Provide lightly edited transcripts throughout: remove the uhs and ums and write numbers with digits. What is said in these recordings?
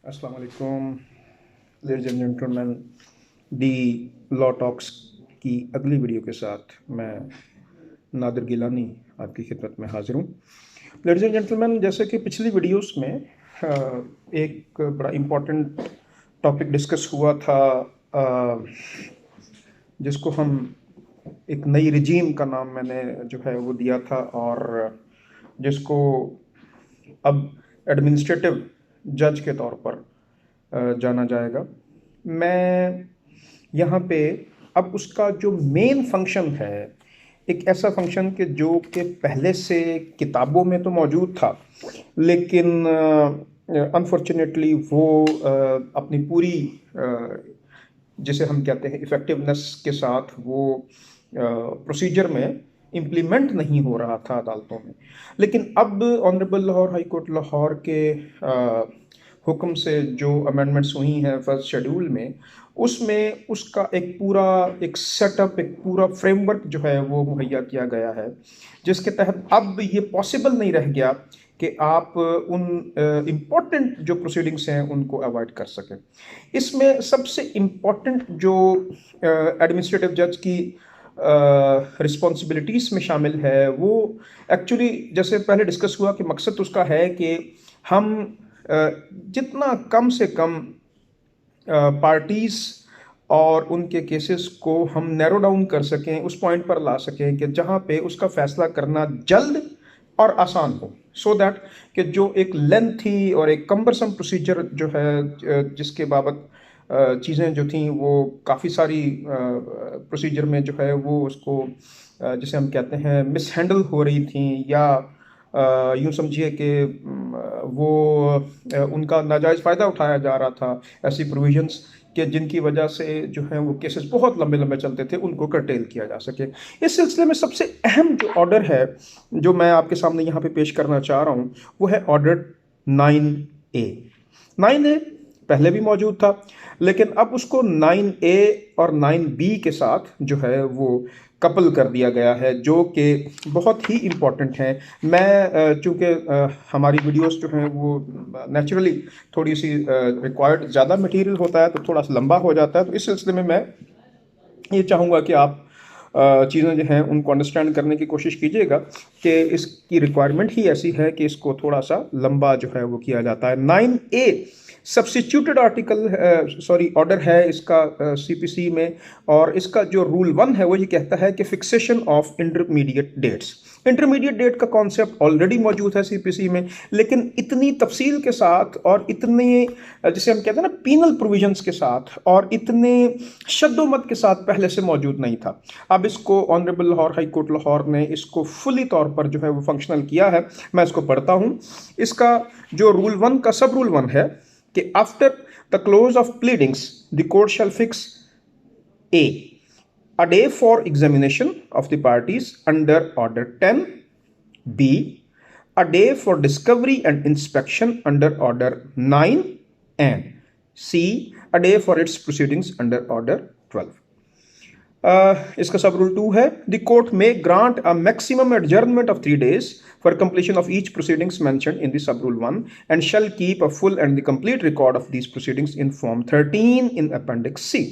अस्सलाम वालेकुम ladies and gentleman. The law talks की अगली वीडियो के साथ मैं नादिर गिलानी आपकी खिदमत में हाजिर हूँ। लेडीज एंड जेंटलमैन, जैसे कि पिछली वीडियोस में एक बड़ा इम्पोर्टेंट टॉपिक डिस्कस हुआ था, जिसको हम एक नई रिजीम का नाम मैंने जो है वो दिया था, और जिसको अब एडमिनिस्ट्रेटिव जज के तौर पर जाना जाएगा। मैं यहाँ पे अब उसका जो मेन फंक्शन है, एक ऐसा फंक्शन कि जो कि पहले से किताबों में तो मौजूद था, लेकिन अनफॉर्चुनेटली वो अपनी पूरी जिसे हम कहते हैं इफ़ेक्टिवनेस के साथ वो प्रोसीजर में इम्प्लीमेंट नहीं हो रहा था अदालतों में। लेकिन अब honourable Lahore high court Lahore के हुक्म से जो अमेंडमेंट्स हुई हैं फर्स्ट शेड्यूल में, उसमें उसका एक सेटअप, एक पूरा फ्रेमवर्क जो है वो मुहैया किया गया है, जिसके तहत अब ये पॉसिबल नहीं रह गया कि आप उन इम्पॉर्टेंट जो प्रोसीडिंग्स हैं उनको अवॉइड कर सकें। इसमें सबसे इम्पॉर्टेंट जो एडमिनिस्ट्रेटिव जज की रिस्पॉन्सिबिलिटीज़ में शामिल है, वो एक्चुअली जैसे पहले डिस्कस हुआ कि मकसद उसका है कि हम जितना कम से कम पार्टीज़ और उनके केसेस को हम नैरो डाउन कर सकें, उस पॉइंट पर ला सकें कि जहाँ पे उसका फैसला करना जल्द और आसान हो, सो दैट कि जो एक लेंथी और एक कम्बरसम प्रोसीजर जो है, जिसके बाबत चीज़ें जो थी वो काफ़ी सारी प्रोसीजर में जो है वो उसको जिसे हम कहते हैं मिसहैंडल हो रही थी, या यूँ समझिए कि वो उनका नाजायज़ फ़ायदा उठाया जा रहा था, ऐसी प्रोविजंस कि जिनकी वजह से जो है वो केसेस बहुत लंबे लंबे चलते थे, उनको कर्टेल किया जा सके। इस सिलसिले में सबसे अहम जो ऑर्डर है जो मैं आपके सामने यहाँ पे पेश करना चाह रहा हूँ, वो है ऑर्डर 9A। 9A पहले भी मौजूद था, लेकिन अब उसको 9A और 9B के साथ जो है वो कपल कर दिया गया है, जो कि बहुत ही इम्पॉर्टेंट है। मैं चूँकि हमारी वीडियोस जो हैं वो नेचुरली थोड़ी सी रिक्वायर्ड ज़्यादा मटेरियल होता है, तो थोड़ा सा लंबा हो जाता है, तो इस सिलसिले में मैं ये चाहूँगा कि आप चीज़ें जो हैं उनको अंडरस्टैंड करने की कोशिश कीजिएगा कि इसकी रिक्वायरमेंट ही ऐसी है कि इसको थोड़ा सा लंबा जो है वो किया जाता है। 9A substituted article sorry order है इसका सीपीसी में, और इसका जो रूल 1 है वो ये कहता है कि fixation of intermediate dates. Intermediate date का कॉन्सेप्ट ऑलरेडी मौजूद है सीपीसी में, लेकिन इतनी तफसील के साथ और इतने जिसे हम कहते हैं ना पीनल प्रोविजंस के साथ और इतने शद्दोमत के साथ पहले से मौजूद नहीं था। अब इसको honourable Lahore high court Lahore ने इसको फुली तौर पर जो है वो फंक्शनल किया है। मैं इसको पढ़ता हूँ। इसका जो रूल 1 का सब रूल 1 है कि after the close of pleadings the court shell fix a day for examination of the parties under order 10, b a day for discovery and inspection under order 9, and c a day for its proceedings under order 12. इसका सब rule 2 है, the court में grant a maximum adjournment of 3 days for completion of each proceedings mentioned in the sub rule 1 and shall keep a full and the complete record of these proceedings in form 13 in appendix C.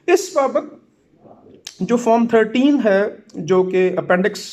इस बाबत जो form 13 है, जो कि appendix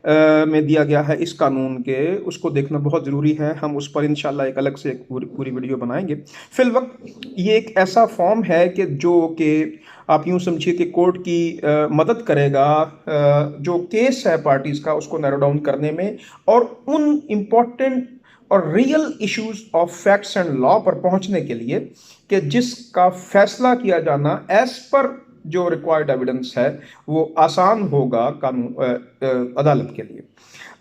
में दिया गया है इस कानून के, उसको देखना बहुत ज़रूरी है। हम उस पर इंशाल्लाह एक अलग से एक पूरी वीडियो बनाएंगे। फिलवक्त ये एक ऐसा फॉर्म है कि जो कि आप यूँ समझिए कि कोर्ट की मदद करेगा जो केस है पार्टीज़ का, उसको नैरो डाउन करने में और उन इम्पॉर्टेंट और real issues of facts and law पर पहुंचने के लिए कि जिसका फैसला किया जाना एज पर जो रिक्वायर्ड एविडेंस है वो आसान होगा कानून अदालत के लिए।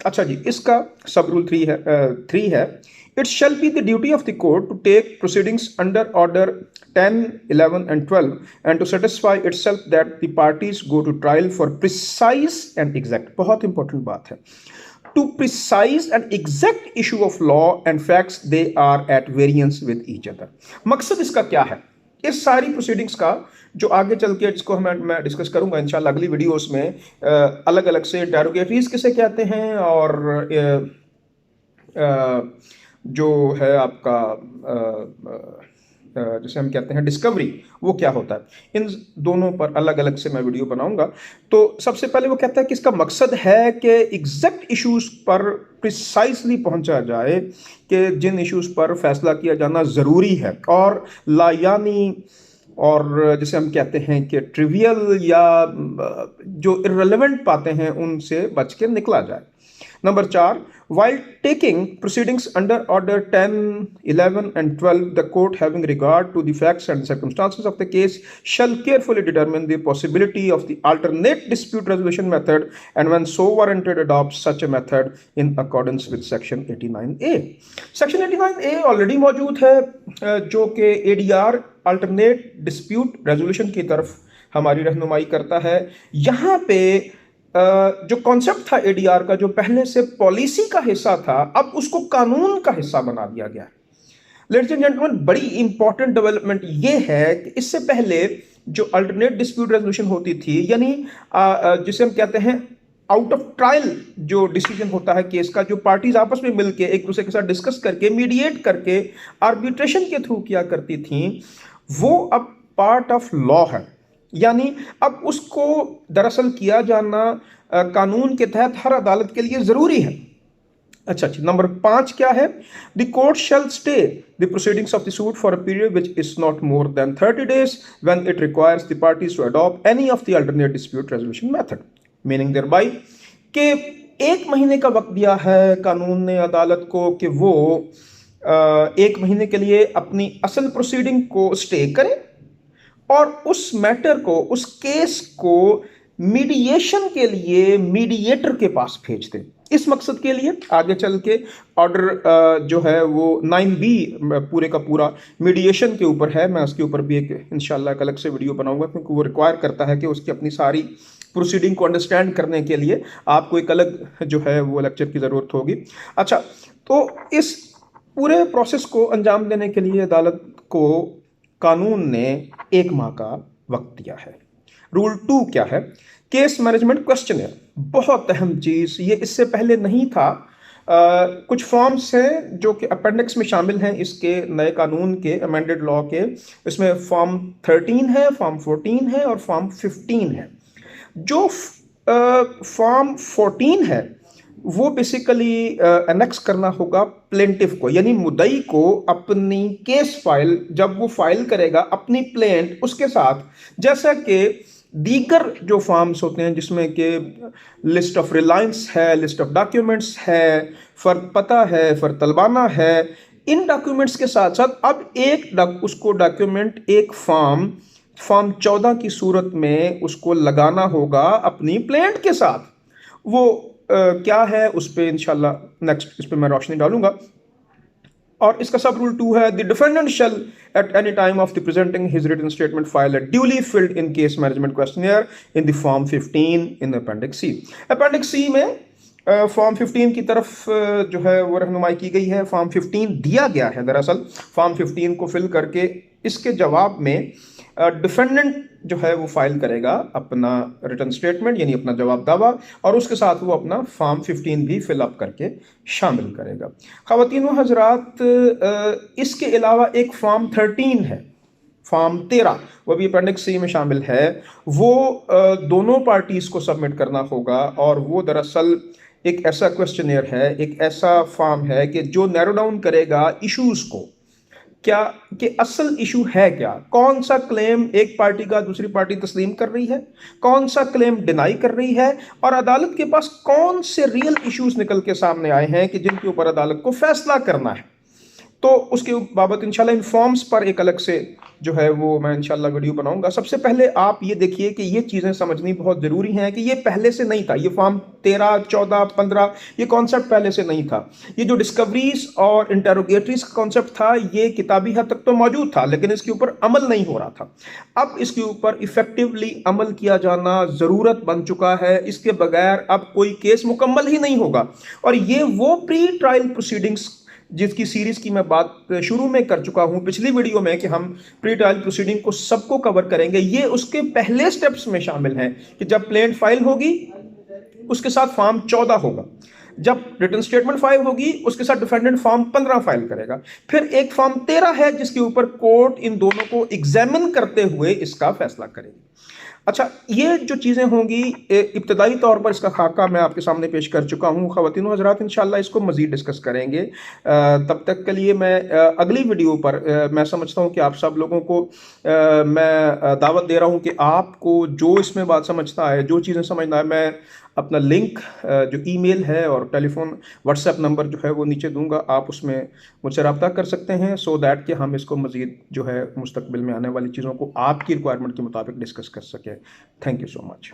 अच्छा जी, इसका सब रूल 3 है, it shall be the duty of the court to take proceedings under order 10, 11 and 12 and to satisfy itself that the parties go to trial for precise and exact, बहुत इंपॉर्टेंट बात है, to precise and exact issue of law and facts they are at variance with each other। मकसद इसका क्या है? इस सारी proceedings का जो आगे चल के जिसको मैं डिस्कस करूंगा इंशाल्लाह अगली वीडियोस में, अलग अलग से इंटेरोगेटरीज किसे कहते हैं, और जो है आपका जिसे हम कहते हैं डिस्कवरी, वो क्या होता है। इन दोनों पर अलग अलग से मैं वीडियो बनाऊंगा। तो सबसे पहले वो कहता है कि इसका मकसद है कि एग्जैक्ट इश्यूज पर प्रिसाइसली पहुंचा जाए कि जिन इश्यूज पर फैसला किया जाना ज़रूरी है, और लायानी और जिसे हम कहते हैं कि ट्रिवियल या जो इररिलेवेंट बातें हैं उनसे बच के निकला जाए। Number 4, while taking proceedings under order 10, 11 and 12, the court having regard to the facts and circumstances of the case shall carefully determine the possibility of the alternate dispute resolution method, and when so warranted adopt such a method in accordance with section 89A। section 89A already मौजूद है, जो कि ADR alternate dispute resolution की तरफ हमारी रहनुमाई करता है। यहाँ पे जो कॉन्सेप्ट था एडीआर का, जो पहले से पॉलिसी का हिस्सा था, अब उसको कानून का हिस्सा बना दिया गया है। लेडीज एंड जेंटलमैन, बड़ी इंपॉर्टेंट डेवलपमेंट ये है कि इससे पहले जो अल्टरनेट डिस्प्यूट रेजोल्यूशन होती थी, यानी जिसे हम कहते हैं आउट ऑफ ट्रायल जो डिसीजन होता है केस का, जो पार्टीज आपस में मिलके एक दूसरे के साथ डिस्कस करके मीडिएट करके आर्बिट्रेशन के थ्रू किया करती थी, वो अब पार्ट ऑफ लॉ है। यानी अब उसको दरअसल किया जाना कानून के तहत हर अदालत के लिए जरूरी है। अच्छा, नंबर 5 क्या है? The court shall stay the proceedings of the suit for a period which is not more than 30 days when it requires the parties to adopt any of the alternate dispute resolution method, meaning thereby कि 1 महीने का वक्त दिया है कानून ने अदालत को कि वो 1 महीने के लिए अपनी असल प्रोसीडिंग को स्टे करे और उस मैटर को, उस केस को मीडिएशन के लिए मीडिएटर के पास भेज दे। इस मकसद के लिए आगे चल के ऑर्डर जो है वो 9B पूरे का पूरा मीडिएशन के ऊपर है। मैं उसके ऊपर भी एक इंशाल्लाह अलग से वीडियो बनाऊंगा, क्योंकि वो रिक्वायर करता है कि उसकी अपनी सारी प्रोसीडिंग को अंडरस्टैंड करने के लिए आपको एक अलग जो है वो लेक्चर की ज़रूरत होगी। अच्छा, तो इस पूरे प्रोसेस को अंजाम देने के लिए अदालत को कानून ने 1 माह का वक्त दिया है। रूल 2 क्या है? केस मैनेजमेंट क्वेश्चनर, बहुत अहम चीज, ये इससे पहले नहीं था। कुछ फॉर्म्स हैं जो कि अपेंडिक्स में शामिल हैं इसके नए कानून के, अमेंडेड लॉ के। इसमें फॉर्म 13 है, फॉर्म 14 है और फॉर्म 15 है। जो फॉर्म 14 है वो बेसिकली एनेक्स करना होगा प्लेंटिफ को, यानी मुद्दई को अपनी केस फाइल जब वो फाइल करेगा अपनी प्लेंट उसके साथ, जैसा कि दीगर जो फॉर्म्स होते हैं जिसमें कि लिस्ट ऑफ रिलायंस है, लिस्ट ऑफ डॉक्यूमेंट्स है, फर्क पता है, फर्क तलबाना है, इन डॉक्यूमेंट्स के साथ साथ अब उसको डॉक्यूमेंट एक फॉर्म 14 की सूरत में उसको लगाना होगा अपनी प्लेंट के साथ। वो क्या है उस पर इंशाल्लाह नेक्स्ट इस पर मैं रोशनी डालूंगा। और इसका सब रूल 2 है, the defendant shall at any time of the presenting his written statement file a duly filled in case management questionnaire in the form 15 in appendix C. Appendix C में फॉर्म 15 की तरफ जो है वो रहनुमाई की गई है। फॉर्म 15 दिया गया है, दरअसल फॉर्म 15 को फिल करके इसके जवाब में डिफेंडेंट जो है वो फाइल करेगा अपना रिटर्न स्टेटमेंट, यानी अपना जवाब दावा, और उसके साथ वो अपना फॉर्म 15 भी फिलअप करके शामिल करेगा। ख़वातीन व हज़रात, इसके अलावा एक फॉर्म 13 है, फॉर्म 13, वो भी अपेंडिक्स सी में शामिल है। वो दोनों पार्टीज़ को सबमिट करना होगा, और वो दरअसल एक ऐसा क्वेश्चनियर है, एक ऐसा फॉर्म है कि जो नैरो डाउन करेगा इश्यूज़ को, क्या कि असल इशू है क्या, कौन सा क्लेम एक पार्टी का दूसरी पार्टी तस्लीम कर रही है, कौन सा क्लेम डिनाई कर रही है, और अदालत के पास कौन से रियल इश्यूज निकल के सामने आए हैं कि जिनके ऊपर अदालत को फैसला करना है। तो उसके बाबत इंशाल्लाह इन फॉर्म्स पर एक अलग से जो है वो मैं इंशाल्लाह वीडियो बनाऊंगा। सबसे पहले आप ये देखिए कि ये चीज़ें समझनी बहुत ज़रूरी हैं कि ये पहले से नहीं था। ये फॉर्म 13, 14, 15 ये कॉन्सेप्ट पहले से नहीं था। ये जो डिस्कवरीज और इंटेरोगेटरीज का कॉन्सेप्ट था ये किताबी हद तक तो मौजूद था, लेकिन इसके ऊपर अमल नहीं हो रहा था। अब इसके ऊपर इफेक्टिवली अमल किया जाना ज़रूरत बन चुका है। इसके बगैर अब कोई केस मुकम्मल ही नहीं होगा। और ये वो प्री ट्रायल प्रोसीडिंग्स जिसकी सीरीज की मैं बात शुरू में कर चुका हूं पिछली वीडियो में कि हम प्री ट्रायल प्रोसीडिंग को सबको कवर करेंगे, ये उसके पहले स्टेप्स में शामिल हैं कि जब प्लेंट फाइल होगी उसके साथ फॉर्म 14 होगा। जब रिटर्न स्टेटमेंट फाइल होगी उसके साथ डिफेंडेंट फॉर्म 15 फाइल करेगा, फिर एक फॉर्म 13 है जिसके ऊपर कोर्ट इन दोनों को एग्जामिन करते हुए इसका फैसला करेगी। अच्छा, ये जो चीज़ें होंगी इब्तदाई तौर पर इसका खाका मैं आपके सामने पेश कर चुका हूँ। ख़वातीन व हज़रात, इंशाअल्लाह इसको मज़ीद डिस्कस करेंगे। तब तक के लिए मैं अगली वीडियो पर मैं समझता हूँ कि आप सब लोगों को मैं दावत दे रहा हूँ कि आपको जो इसमें बात समझता है, जो चीज़ें समझना है, मैं अपना लिंक जो ईमेल है और टेलीफोन व्हाट्सएप नंबर जो है वो नीचे दूंगा, आप उसमें मुझसे रब्ता कर सकते हैं, सो दैट कि हम इसको मज़ीद जो है मुस्तकबिल में आने वाली चीज़ों को आपकी रिक्वायरमेंट के मुताबिक डिस्कस कर सकें। Thank you so much.